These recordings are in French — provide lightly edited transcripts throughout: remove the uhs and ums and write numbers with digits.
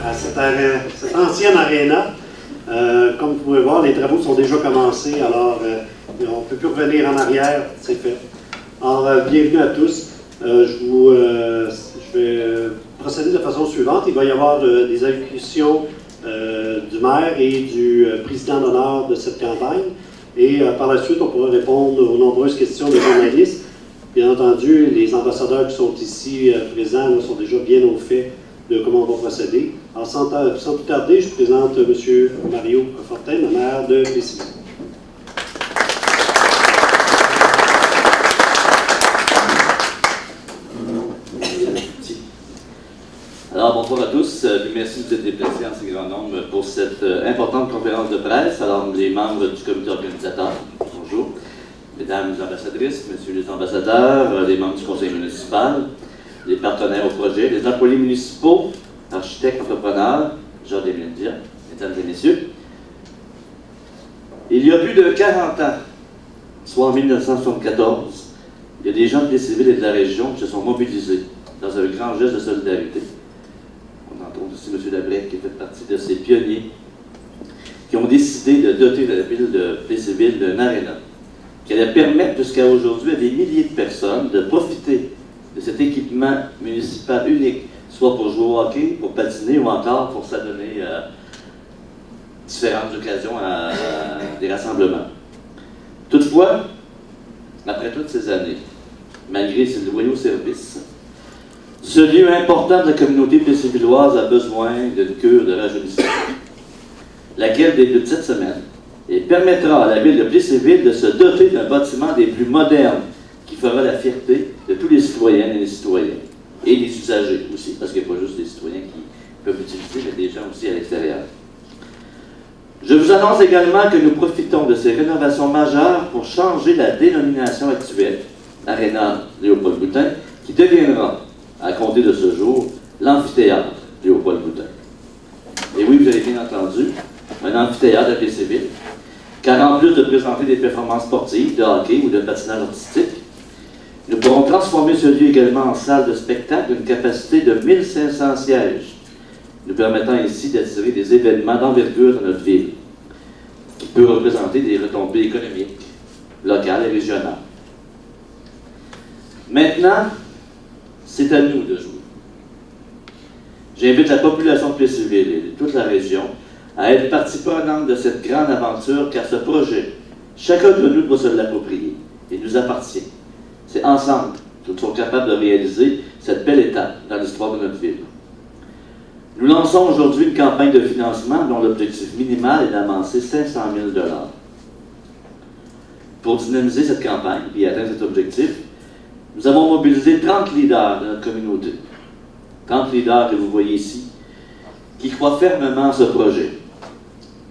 à cette ancienne aréna. Comme vous pouvez voir, les travaux sont déjà commencés, alors on ne peut plus revenir en arrière, c'est fait. Alors, bienvenue à tous. Je vais procéder de la façon suivante. Il va y avoir des allocutions du maire et du président d'honneur de cette campagne. Et par la suite, on pourra répondre aux nombreuses questions des journalistes. Bien entendu, les ambassadeurs qui sont ici présents là, sont déjà bien au fait de comment on va procéder. Alors, sans plus tarder, je présente M. Mario Fortin, le maire de Plessis. Alors, bonsoir à tous. Merci de vous être déplacés en si grand nombre pour cette importante conférence de presse. Alors, les membres du comité organisateur, bonjour. Mesdames les ambassadrices, messieurs les ambassadeurs, les membres du conseil municipal, les partenaires au projet, les employés municipaux, architectes, entrepreneurs, gens des médias, mesdames et messieurs. Il y a plus de 40 ans, soit en 1974, il y a des gens des civils et de la région qui se sont mobilisés dans un grand geste de solidarité. On entend aussi M. Labrec qui fait partie de ces pionniers qui ont décidé de doter la ville de Plessisville d'un aréna qui allait permettre jusqu'à aujourd'hui à des milliers de personnes de profiter de cet équipement municipal unique, soit pour jouer au hockey, pour patiner ou encore pour s'adonner à différentes occasions à des rassemblements. Toutefois, après toutes ces années, malgré ses loyaux services, ce lieu important de la communauté plessis-villoise a besoin d'une cure de rajeunissement, laquelle débute cette semaine et permettra à la ville de Plessisville de se doter d'un bâtiment des plus modernes qui fera la fierté de tous les citoyennes et les citoyens, et des usagers aussi, parce qu'il n'y a pas juste des citoyens qui peuvent l'utiliser, mais des gens aussi à l'extérieur. Je vous annonce également que nous profitons de ces rénovations majeures pour changer la dénomination actuelle, Aréna Léopold Boutin, qui deviendra, à compter de ce jour, l'amphithéâtre Léopold Boutin. Et oui, vous avez bien entendu, un amphithéâtre à Plessisville, car en plus de présenter des performances sportives, de hockey ou de patinage artistique, nous pourrons transformer ce lieu également en salle de spectacle d'une capacité de 1500 sièges, nous permettant ainsi d'attirer des événements d'envergure dans notre ville, qui peut représenter des retombées économiques, locales et régionales. Maintenant, c'est à nous de jouer. J'invite la population de Plessisville et de toute la région à être partie prenante de cette grande aventure, car ce projet, chacun de nous doit se l'approprier et nous appartient. C'est ensemble que nous sommes capables de réaliser cette belle étape dans l'histoire de notre ville. Nous lançons aujourd'hui une campagne de financement dont l'objectif minimal est d'avancer 500 000 $. Pour dynamiser cette campagne et atteindre cet objectif, nous avons mobilisé 30 leaders de notre communauté. 30 leaders que vous voyez ici, qui croient fermement à ce projet.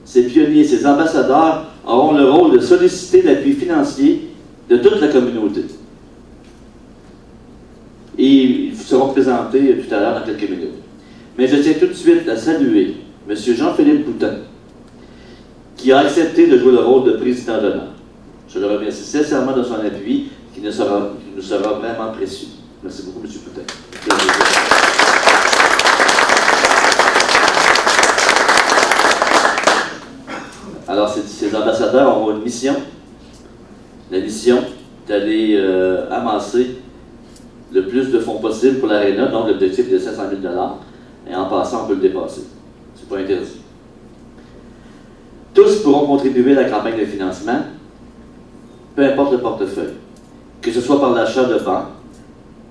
Ces pionniers, ces ambassadeurs auront le rôle de solliciter l'appui financier de toute la communauté. Et ils seront présentés tout à l'heure dans quelques minutes. Mais je tiens tout de suite à saluer M. Jean-Philippe Boutin, qui a accepté de jouer le rôle de président d'honneur. Je le remercie sincèrement de son appui, qui nous sera vraiment précieux. Merci beaucoup, M. Boutin. Alors, ces ambassadeurs auront une mission. La mission d'aller amasser le plus de fonds possible pour l'aréna, donc l'objectif de 500 000 $, et en passant, on peut le dépasser. C'est pas interdit. Tous pourront contribuer à la campagne de financement, peu importe le portefeuille, que ce soit par l'achat de bancs,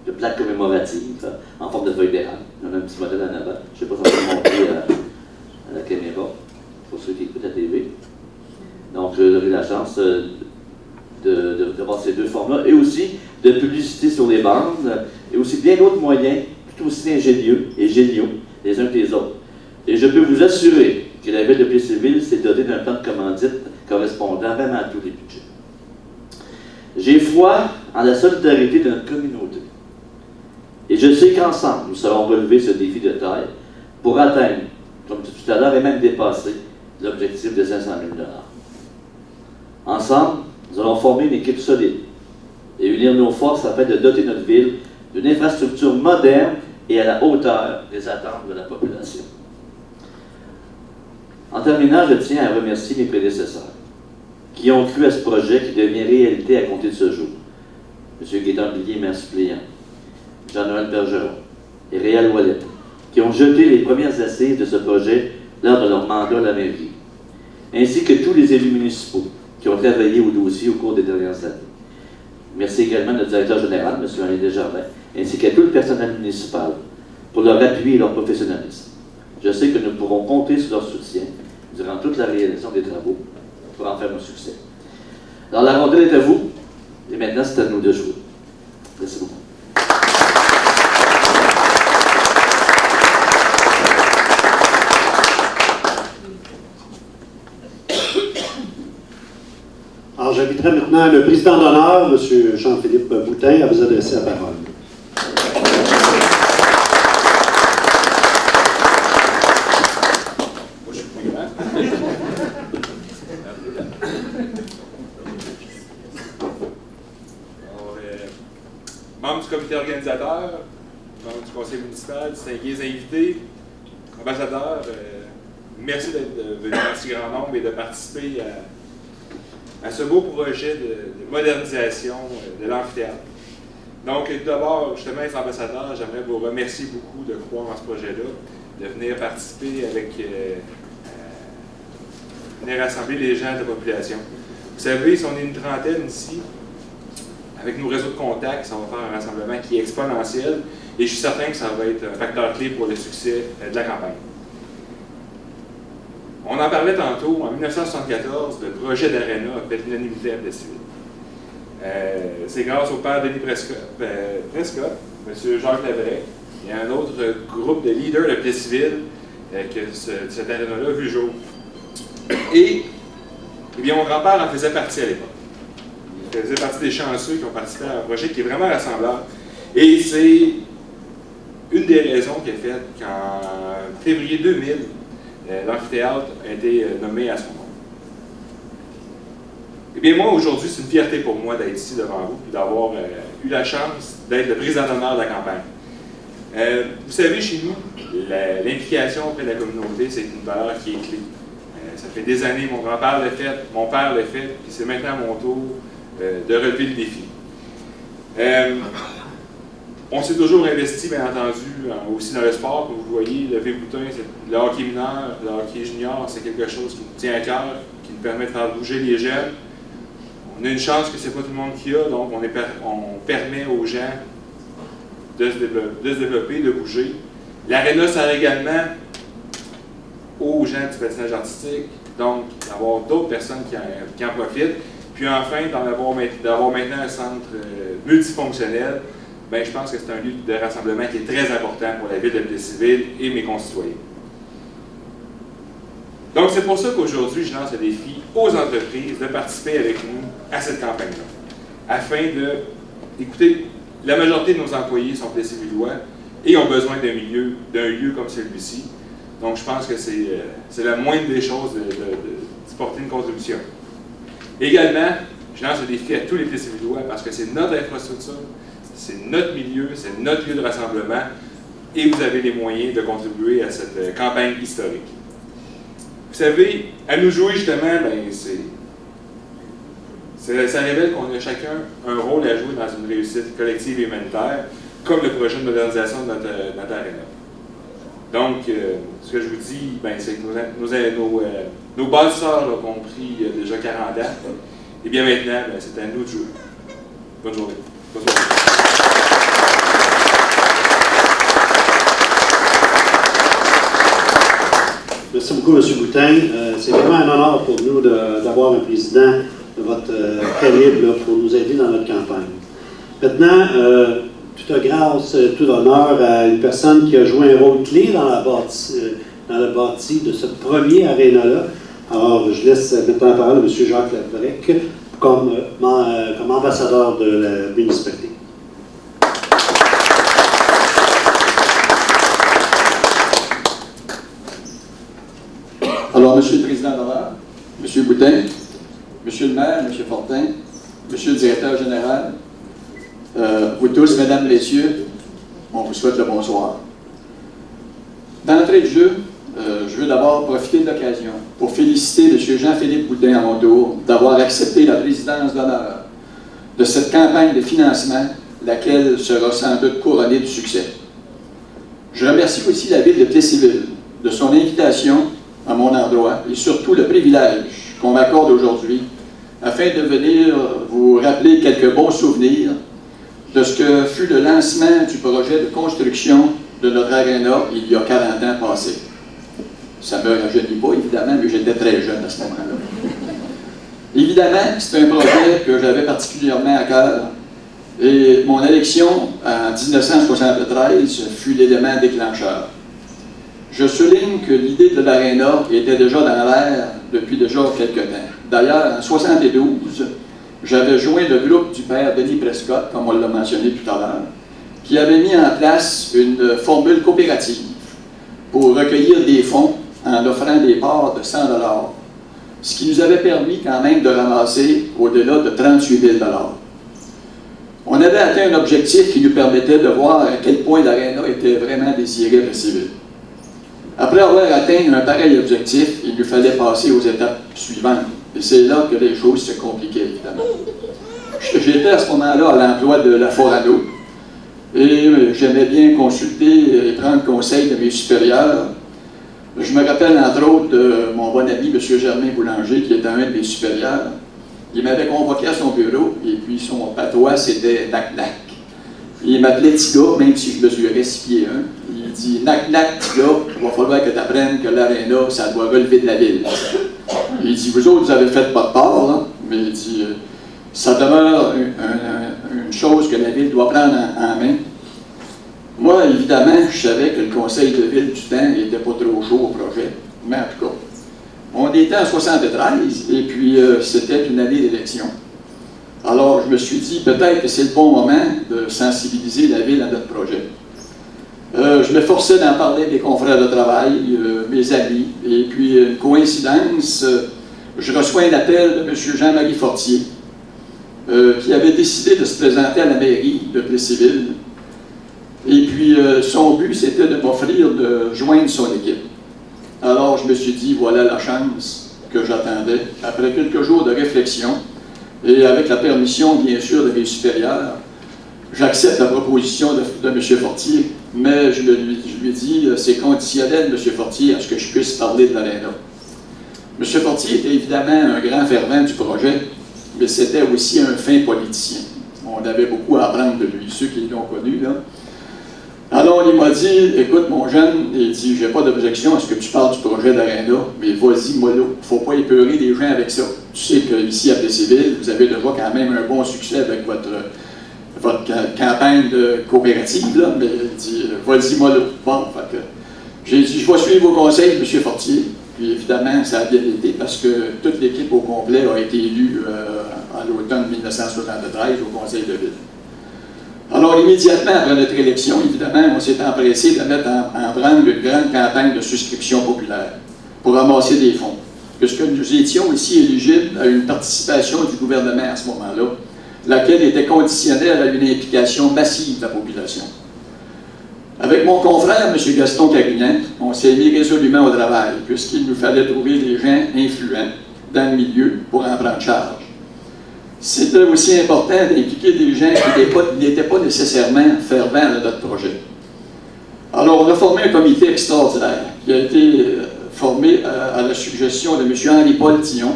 de plaques commémoratives, en forme de feuille d'érable. On a un petit modèle en avant. Je ne sais pas si on peut montrer à la caméra, pour ceux qui écoutent la TV. Donc, j'aurai la chance de voir ces deux formes-là, et aussi de publicité sur les bandes, et aussi bien d'autres moyens, tout aussi ingénieux et géniaux, les uns que les autres. Et je peux vous assurer que la ville de Plessisville s'est dotée d'un plan de commandite correspondant vraiment à tous les budgets. J'ai foi en la solidarité de notre communauté. Et je sais qu'ensemble, nous serons relever ce défi de taille pour atteindre, comme tout à l'heure, et même dépasser l'objectif de 500 000 $. Ensemble, nous allons former une équipe solide et unir nos forces afin de doter notre ville d'une infrastructure moderne et à la hauteur des attentes de la population. En terminant, je tiens à remercier mes prédécesseurs qui ont cru à ce projet qui devient réalité à compter de ce jour. M. Gaétan Blier, maire suppléant, Jean-Noël Bergeron et Réal Ouellet, qui ont jeté les premières assises de ce projet lors de leur mandat à la mairie, ainsi que tous les élus municipaux qui ont travaillé au dossier au cours des dernières années. Merci également à notre directeur général, M. Henri Desjardins, ainsi qu'à tout le personnel municipal pour leur appui et leur professionnalisme. Je sais que nous pourrons compter sur leur soutien durant toute la réalisation des travaux pour en faire un succès. Alors la rondelle est à vous, et maintenant c'est à nous de jouer. Merci beaucoup. Alors j'inviterai maintenant le président d'honneur, M. Jean-Philippe Boutin, à vous adresser la parole. Membres du comité organisateur, membres du conseil municipal, distingués invités, ambassadeurs, merci d'être venus en si grand nombre et de participer à ce beau projet de modernisation de l'amphithéâtre. Donc, tout d'abord, justement, les ambassadeurs, j'aimerais vous remercier beaucoup de croire en ce projet-là, de venir participer avec, venir rassembler les gens de la population. Vous savez, si on est une trentaine ici, avec nos réseaux de contacts, ça va faire un rassemblement qui est exponentiel et je suis certain que ça va être un facteur clé pour le succès de la campagne. On en parlait tantôt, en 1974, le projet d'Arena a fait l'unanimité à Plessisville. C'est grâce au père Denis Prescott, M. Jacques Labrec et un autre groupe de leaders de Plessisville que cette Arena-là a vu jour. Et eh bien, mon grand-père en faisait partie à l'époque. Il faisait partie des chanceux qui ont participé à un projet qui est vraiment rassembleur. Et c'est une des raisons qui a fait qu'en février 2000, l'amphithéâtre a été nommé à son nom. Eh bien, moi, aujourd'hui, c'est une fierté pour moi d'être ici devant vous et d'avoir eu la chance d'être le président d'honneur de la campagne. Vous savez, chez nous, l'implication auprès de la communauté, c'est une valeur qui est clé. Ça fait des années, mon grand-père l'a fait, mon père l'a fait, puis c'est maintenant à mon tour de relever le défi. On s'est toujours investi, bien entendu, aussi dans le sport. Comme vous voyez, le V-Boutin, le hockey mineur, le hockey junior, c'est quelque chose qui nous tient à cœur, qui nous permet de faire bouger les jeunes. On a une chance que ce n'est pas tout le monde qui a, donc on permet aux gens de se développer, de bouger. L'aréna sert également aux gens du patinage artistique, donc d'avoir d'autres personnes qui en profitent. Puis enfin, d'avoir maintenant un centre multifonctionnel, bien, je pense que c'est un lieu de rassemblement qui est très important pour la ville de Plessisville et mes concitoyens. Donc, c'est pour ça qu'aujourd'hui, je lance le défi aux entreprises de participer avec nous à cette campagne-là, afin de... Écoutez, la majorité de nos employés sont plessisvillois et ont besoin d'un lieu comme celui-ci. Donc, je pense que c'est la moindre des choses de porter une contribution. Également, je lance le défi à tous les Plessisvillois parce que c'est notre infrastructure, c'est notre milieu, c'est notre lieu de rassemblement et vous avez les moyens de contribuer à cette campagne historique. Vous savez, à nous jouer justement, ben, ça révèle qu'on a chacun un rôle à jouer dans une réussite collective et humanitaire, comme le projet de modernisation de notre aréna. Donc, ce que je vous dis, ben, c'est que nos bâtisseurs ont pris déjà 40 ans. Et bien maintenant, ben, c'est à nous de jouer. Bonne journée. Bonne journée. Merci beaucoup, M. Boutin. C'est vraiment un honneur pour nous d'avoir un président de votre calibre là, pour nous aider dans notre campagne. Maintenant, toute grâce, tout honneur à une personne qui a joué un rôle clé dans le bâti de ce premier aréna-là. Alors, je laisse maintenant la parole à M. Jacques Labrec comme ambassadeur de la municipalité. Alors, Monsieur le Président d'honneur, M. Boutin, Monsieur le maire, M. Fortin, Monsieur le directeur général, vous tous, mesdames, messieurs, on vous souhaite le bonsoir. D'entrée de jeu, je veux d'abord profiter de l'occasion pour féliciter M. Jean-Philippe Boutin à mon tour d'avoir accepté la présidence d'honneur de cette campagne de financement, laquelle sera sans doute couronnée du succès. Je remercie aussi la Ville de Plessisville de son invitation à mon endroit et surtout le privilège qu'on m'accorde aujourd'hui afin de venir vous rappeler quelques bons souvenirs de ce que fut le lancement du projet de construction de notre aréna il y a 40 ans passés. Ça ne me rajeunit pas, évidemment, mais j'étais très jeune à ce moment-là. Évidemment, c'est un projet que j'avais particulièrement à cœur et mon élection en 1973 fut l'élément déclencheur. Je souligne que l'idée de l'aréna était déjà dans l'air depuis déjà quelques temps. D'ailleurs, en 1972, j'avais joint le groupe du père Denis Prescott, comme on l'a mentionné tout à l'heure, qui avait mis en place une formule coopérative pour recueillir des fonds en offrant des parts de 100 $, ce qui nous avait permis quand même de ramasser au-delà de 38 000 $. On avait atteint un objectif qui nous permettait de voir à quel point l'aréna était vraiment désiré par civil. Après avoir atteint un pareil objectif, il nous fallait passer aux étapes suivantes. Et c'est là que les choses se compliquaient, évidemment. J'étais à ce moment-là à l'emploi de la Forano et j'aimais bien consulter et prendre conseil de mes supérieurs. Je me rappelle entre autres de mon bon ami, M. Germain Boulanger, qui était un de mes supérieurs. Il m'avait convoqué à son bureau et puis son patois, c'était Nac-Nac. Il m'appelait petit gars, même si je mesurais 6 pieds 1. Il dit « Nac-Nac, petit gars, il va falloir que tu apprennes que l'aréna, ça doit relever de la ville. » Il dit « Vous autres, vous avez fait pas de part, là. » Mais il dit « Ça demeure une chose que la ville doit prendre en main. » Moi, évidemment, je savais que le conseil de ville du temps n'était pas trop chaud au projet. Mais en tout cas, on était en 73 et puis c'était une année d'élection. Alors, je me suis dit, peut-être que c'est le bon moment de sensibiliser la ville à notre projet. Je m'efforçais d'en parler avec mes confrères de travail, mes amis, et puis, une coïncidence, je reçois un appel de M. Jean-Marie Fortier, qui avait décidé de se présenter à la mairie de Plessisville. Et puis, son but, c'était de m'offrir de joindre son équipe. Alors, je me suis dit, voilà la chance que j'attendais. Après quelques jours de réflexion, et avec la permission, bien sûr, de mes supérieurs, j'accepte la proposition de M. Fortier, mais je lui ai dit, c'est conditionnel, M. Fortier, à ce que je puisse parler de l'aréna. M. Fortier était évidemment un grand fervent du projet, mais c'était aussi un fin politicien. On avait beaucoup à apprendre de lui, ceux qui l'ont connu, là. Alors, il m'a dit, écoute, mon jeune, il dit, j'ai pas d'objection à ce que tu parles du projet d'aréna, mais vas-y, mollo, faut pas épeurer les gens avec ça. Tu sais qu'ici, à Plessisville, vous avez déjà quand même un bon succès avec votre campagne de coopérative, là, mais il dit, vas-y, mollo. Bon, fait que j'ai dit, je vais suivre vos conseils, M. Fortier. Puis évidemment, ça a bien été parce que toute l'équipe au complet a été élue en l'automne 1973 au conseil de ville. Alors, immédiatement après notre élection, évidemment, on s'est empressé de mettre en branle une grande campagne de souscription populaire pour ramasser des fonds, puisque nous étions ici éligibles à une participation du gouvernement à ce moment-là, laquelle était conditionnelle à une implication massive de la population. Avec mon confrère, M. Gaston Carignan, on s'est mis résolument au travail, puisqu'il nous fallait trouver des gens influents dans le milieu pour en prendre charge. C'était aussi important d'impliquer des gens qui n'étaient pas nécessairement fervents de notre projet. Alors, on a formé un comité extraordinaire qui a été formé à la suggestion de M. Henri-Paul Tillon,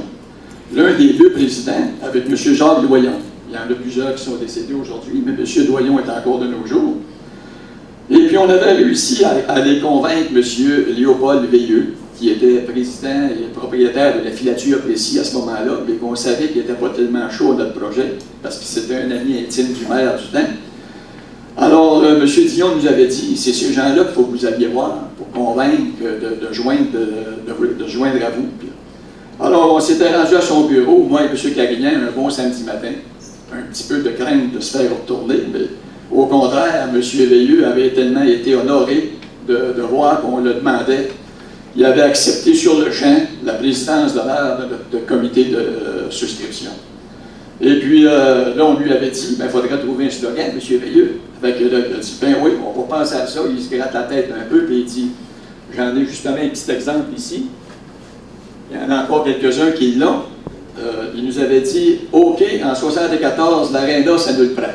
l'un des deux présidents, avec M. Jacques Doyon. Il y en a plusieurs qui sont décédés aujourd'hui, mais M. Doyon est encore de nos jours. Et puis, on avait réussi à aller convaincre M. Léopold Veilleux, qui était président et propriétaire de la filature Plessis à ce moment-là, mais qu'on savait qu'il n'était pas tellement chaud à notre projet, parce que c'était un ami intime du maire du temps. Alors, M. Dion nous avait dit, c'est ces gens-là qu'il faut que vous alliez voir pour convaincre de joindre à vous. Alors, on s'était rendu à son bureau, moi et M. Carignan, un bon samedi matin, un petit peu de crainte de se faire retourner, mais au contraire, M. Veilleux avait tellement été honoré de voir qu'on le demandait. Il avait accepté sur le champ la présidence d'honneur de notre comité de souscription. Et puis là, on lui avait dit, il faudrait trouver un slogan, M. Veilleux. Fait que là, il a dit, ben oui, on va penser à ça. Il se gratte la tête un peu, puis il dit, J'en ai justement un petit exemple ici. Il y en a encore quelques-uns qui l'ont. Il nous avait dit « hockey, en 1974, l'Arena, ça nous le prend. »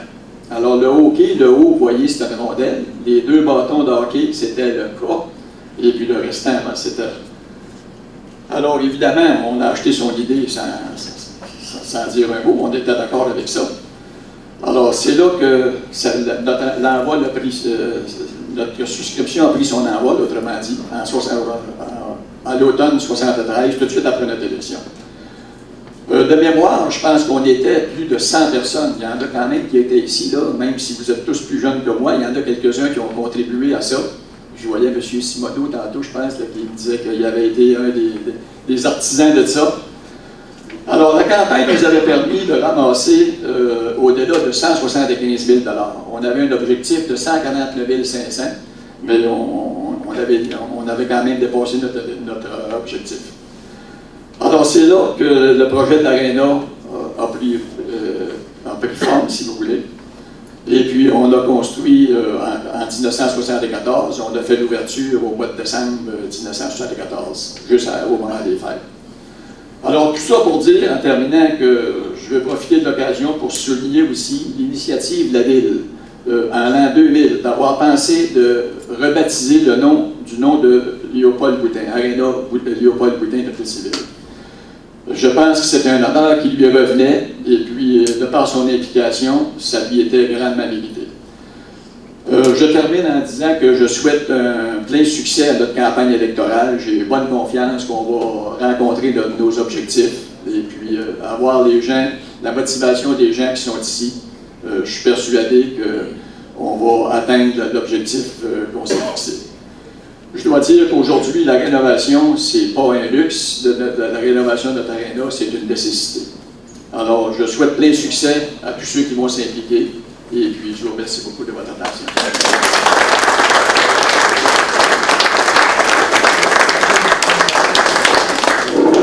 Alors le hockey, le haut, vous voyez, c'était une rondelle. Les 2 bâtons de hockey, c'était le cas. Et puis le restant, ben, c'était... Alors évidemment, on a acheté son idée sans dire un mot, on était d'accord avec ça. Alors c'est là que l'envol a pris, notre souscription a pris son envol, autrement dit, à l'automne 73, tout de suite après notre élection. De mémoire, je pense qu'on était plus de 100 personnes. Il y en a quand même qui étaient ici, là, même si vous êtes tous plus jeunes que moi, il y en a quelques-uns qui ont contribué à ça. Je voyais M. Simoneau tantôt, je pense, là, qui me disait qu'il avait été un des artisans de ça. Alors, la campagne nous avait permis de ramasser au-delà de 175 000 $. On avait un objectif de 149 500, mais on avait quand même dépassé notre objectif. Alors, c'est là que le projet de l'Arena a pris forme, si vous voulez. Et puis, on a construit en 1974, on a fait l'ouverture au mois de décembre 1974, juste au moment des fêtes. Alors, tout ça pour dire, en terminant, que je vais profiter de l'occasion pour souligner aussi l'initiative de la Ville, en l'an 2000, d'avoir pensé de rebaptiser du nom de Léopold Boutin, Arena Léopold Boutin de Plessisville. Je pense que c'était un honneur qui lui revenait, et puis, de par son implication, ça lui était grandement mérité. Je termine en disant que je souhaite un plein succès à notre campagne électorale. J'ai bonne confiance qu'on va rencontrer nos objectifs, et puis avoir les gens, la motivation des gens qui sont ici. Je suis persuadé qu'on va atteindre l'objectif qu'on s'est fixé. Je dois dire qu'aujourd'hui, la rénovation, c'est pas un luxe. La rénovation de notre aréna, c'est une nécessité. Alors, je souhaite plein succès à tous ceux qui vont s'impliquer. Et puis, je vous remercie beaucoup de votre attention.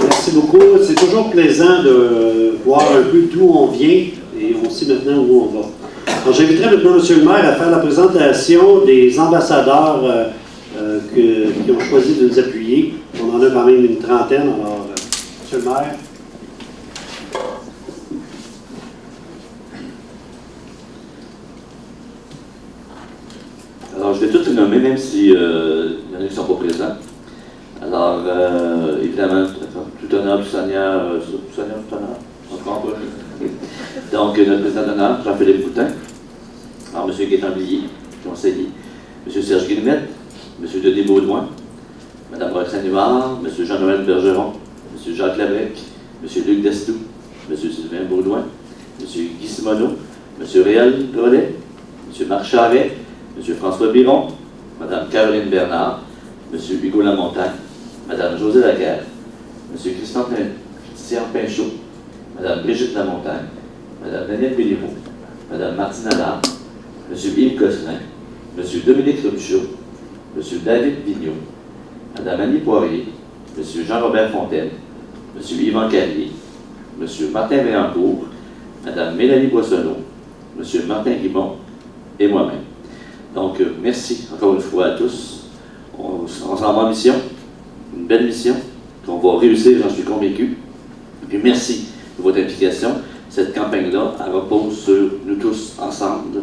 Merci beaucoup. C'est toujours plaisant de voir un peu d'où on vient et on sait maintenant où on va. Alors, j'inviterai maintenant M. le maire à faire la présentation des ambassadeurs qui ont choisi de nous appuyer. On en a quand même une trentaine. Alors, M. le maire. Alors, je vais tous les nommer, même si il y en a qui ne sont pas présents. Alors, évidemment, tout honneur, tout seigneur, tout honneur, on ne comprend pas. Donc, notre président d'honneur, Jean-Philippe Boutin. Alors, M. Gaétan Billier, conseiller. M. Serge Guillemette, M. Denis Baudouin, Mme Roxane Huard, M. Jean-Noël Bergeron, M. Jacques Labrec, M. Luc Destou, M. Sylvain Baudouin, M. Guy Simoneau, M. Réal Drolet, M. Marc Charret, M. François Biron, Mme Caroline Bernard, M. Hugo Lamontagne, Mme Josée Laguerre, M. Christian Pinchot, Mme Brigitte Lamontagne, Mme Danielle Béliveau, Mme Martine Allard, M. Yves Gosselin, M. Dominique Robichaud, M. David Vigneault, Mme Annie Poirier, M. Jean-Robert Fontaine, M. Yvan Carrier, M. Martin Véancourt, Mme Mélanie Boissonneau, M. Martin Guimont et moi-même. Donc, merci encore une fois à tous. On s'en va en mission, une belle mission, qu'on va réussir, j'en suis convaincu. Et puis merci de votre implication. Cette campagne-là, elle repose sur nous tous ensemble,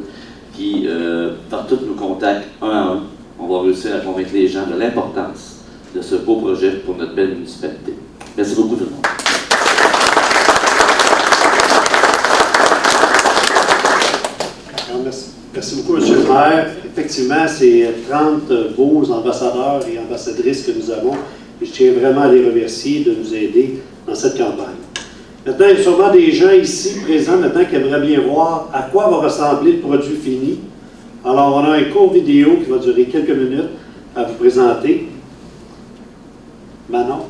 qui, par tous nos contacts, un à un, on va réussir à convaincre les gens de l'importance de ce beau projet pour notre belle municipalité. Merci beaucoup tout le monde. Merci beaucoup, M. le maire. Effectivement, c'est 30 beaux ambassadeurs et ambassadrices que nous avons. Et je tiens vraiment à les remercier de nous aider dans cette campagne. Maintenant, il y a sûrement des gens ici présents maintenant qui aimeraient bien voir à quoi va ressembler le produit fini. Alors, on a un court vidéo qui va durer quelques minutes à vous présenter. Manon.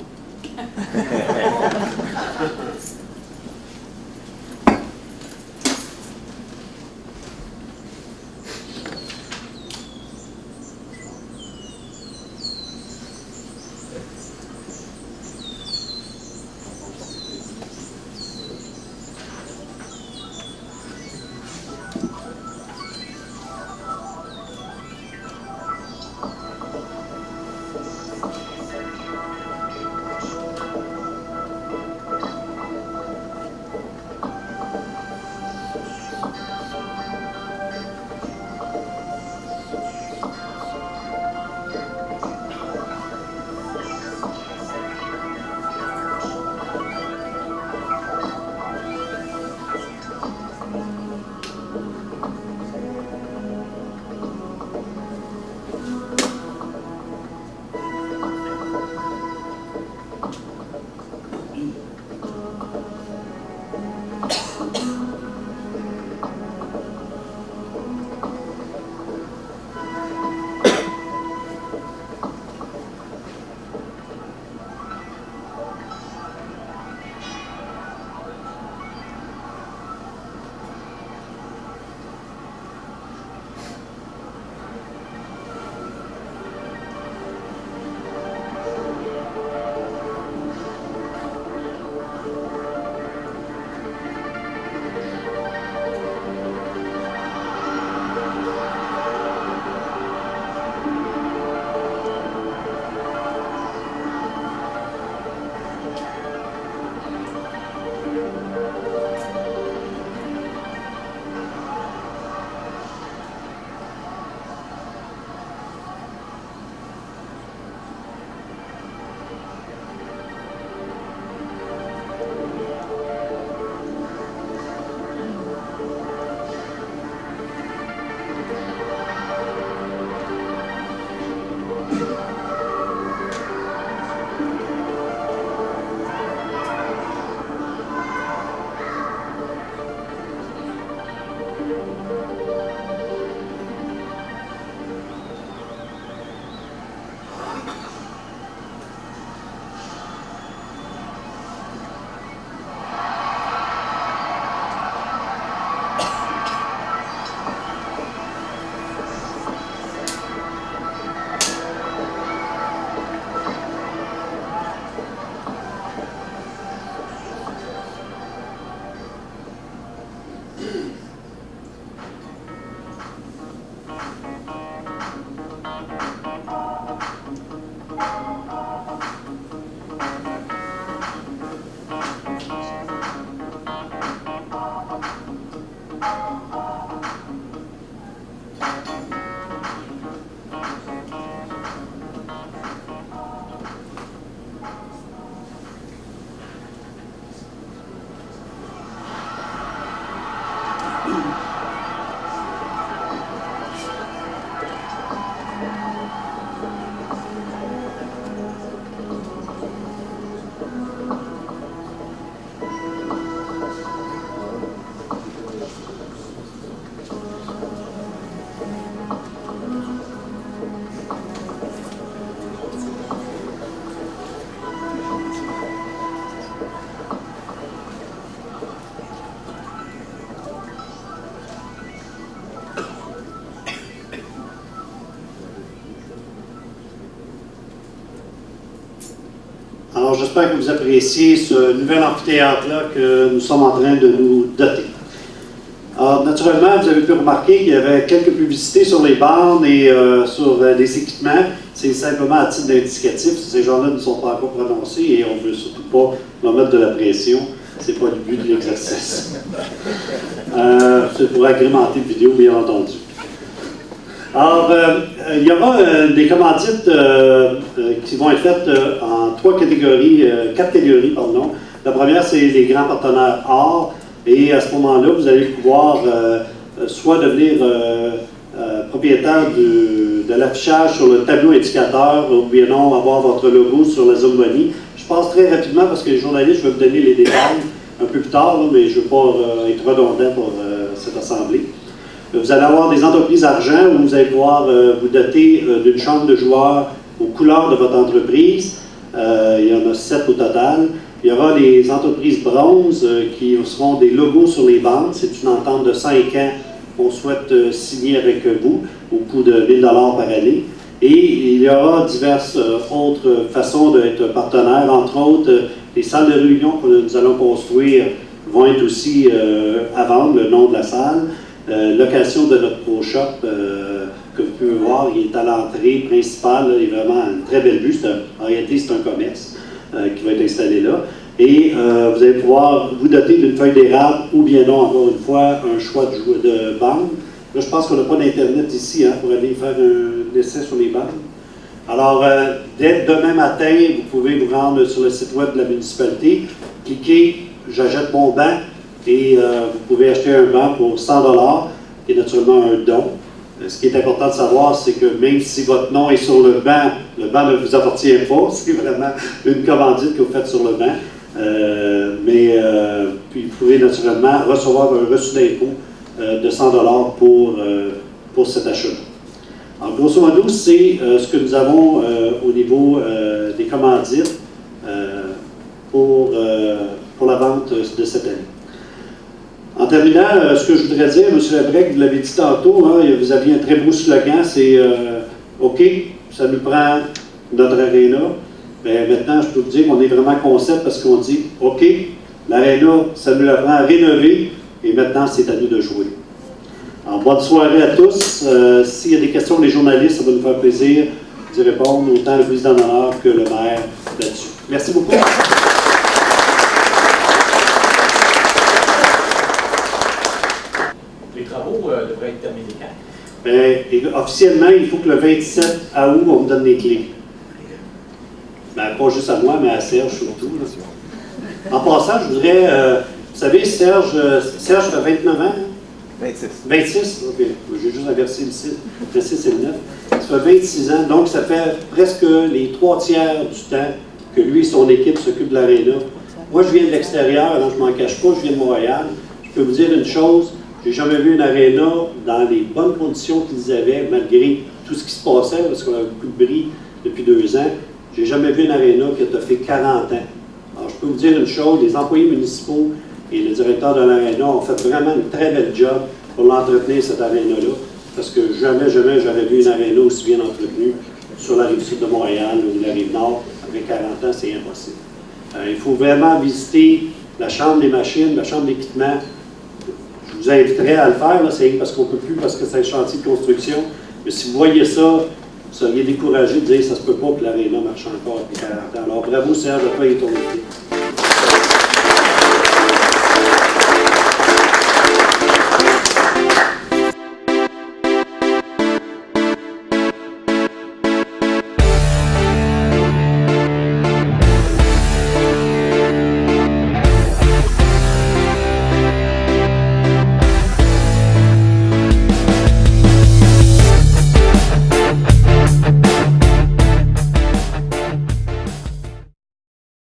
j'espère que vous appréciez ce nouvel amphithéâtre-là que nous sommes en train de nous doter. Alors, naturellement, vous avez pu remarquer qu'il y avait quelques publicités sur les bornes et sur les équipements. C'est simplement à titre d'indicatif. Ces gens-là ne sont pas encore prononcés et on ne veut surtout pas leur mettre de la pression. Ce n'est pas le but de l'exercice. C'est pour agrémenter la vidéo, bien entendu. Alors, il y aura des commandites qui vont être faites en quatre catégories, pardon. La première, c'est les grands partenaires or. Et à ce moment-là, vous allez pouvoir soit devenir propriétaire de l'affichage sur le tableau indicateur ou bien non avoir votre logo sur la zone money. Je passe très rapidement parce que les journalistes, je vais vous donner les détails un peu plus tard, là, mais je ne veux pas être redondant pour cette assemblée. Vous allez avoir des entreprises argent où vous allez pouvoir vous doter d'une chambre de joueurs aux couleurs de votre entreprise. Il y en a 7 au total. Il y aura les entreprises bronze qui seront des logos sur les bandes. C'est une entente de 5 ans qu'on souhaite signer avec vous au coût de 1 000 $ par année. Et il y aura diverses autres façons d'être partenaire, entre autres les salles de réunion que nous allons construire vont être aussi à vendre, le nom de la salle. Location de notre Pro Shop que vous pouvez voir, il est à l'entrée principale, là, il est vraiment une très belle vue. En réalité, c'est un commerce qui va être installé là. Et vous allez pouvoir vous doter d'une feuille d'érable ou bien non, encore une fois, un choix de bande. Là, je pense qu'on n'a pas d'Internet ici pour aller faire un essai sur les bandes. Alors, dès demain matin, vous pouvez vous rendre sur le site web de la municipalité, cliquez « J'achète mon banc » et vous pouvez acheter un banc pour 100 $ et naturellement un don. Ce qui est important de savoir, c'est que même si votre nom est sur le banc ne vous appartient pas, c'est vraiment une commandite que vous faites sur le banc. Puis vous pouvez naturellement recevoir un reçu d'impôt de 100 $ pour cet achat. Alors, grosso modo, c'est ce que nous avons au niveau des commandites pour la vente de cette année. En terminant, ce que je voudrais dire, M. Labrec, vous l'avez dit tantôt, hein, vous aviez un très beau slogan, c'est OK, ça nous prend notre aréna. Mais maintenant, je peux vous dire qu'on est vraiment concept parce qu'on dit OK, l'aréna, ça nous la prend à rénover et maintenant, c'est à nous de jouer. Alors, bonne soirée à tous. S'il y a des questions des journalistes, ça va nous faire plaisir d'y répondre, autant le président d'honneur que le maire là-dessus. Merci beaucoup. Les travaux devraient être terminés quand? Officiellement, il faut que le 27 août, on me donne les clés. Pas juste à moi, mais à Serge surtout. Là. En passant, je voudrais... vous savez, Serge fait 29 ans. Hein? 26. 26? OK. J'ai juste inversé le 6 et le 9. Ça fait 26 ans. Donc, ça fait presque les 3 tiers du temps que lui et son équipe s'occupent de l'aréna. Moi, je viens de l'extérieur, alors je ne m'en cache pas, je viens de Montréal. Je peux vous dire une chose, j'ai jamais vu une aréna dans les bonnes conditions qu'ils avaient, malgré tout ce qui se passait, parce qu'on a beaucoup de bris depuis 2 ans. J'ai jamais vu une aréna qui a fait 40 ans. Alors, je peux vous dire une chose, les employés municipaux et le directeur de l'aréna ont fait vraiment une très belle job pour l'entretenir, cette aréna-là, parce que jamais j'avais vu une aréna aussi bien entretenue sur la rive sud de Montréal ou la rive nord. Après 40 ans, c'est impossible. Il faut vraiment visiter la chambre des machines, la chambre d'équipement. Je vous inviterai à le faire, c'est parce qu'on ne peut plus, parce que c'est un chantier de construction. Mais si vous voyez ça, vous seriez découragé de dire que ça ne se peut pas que l'aréna marche encore depuis 40 ans. Alors bravo Serge, à toi et ton équipe.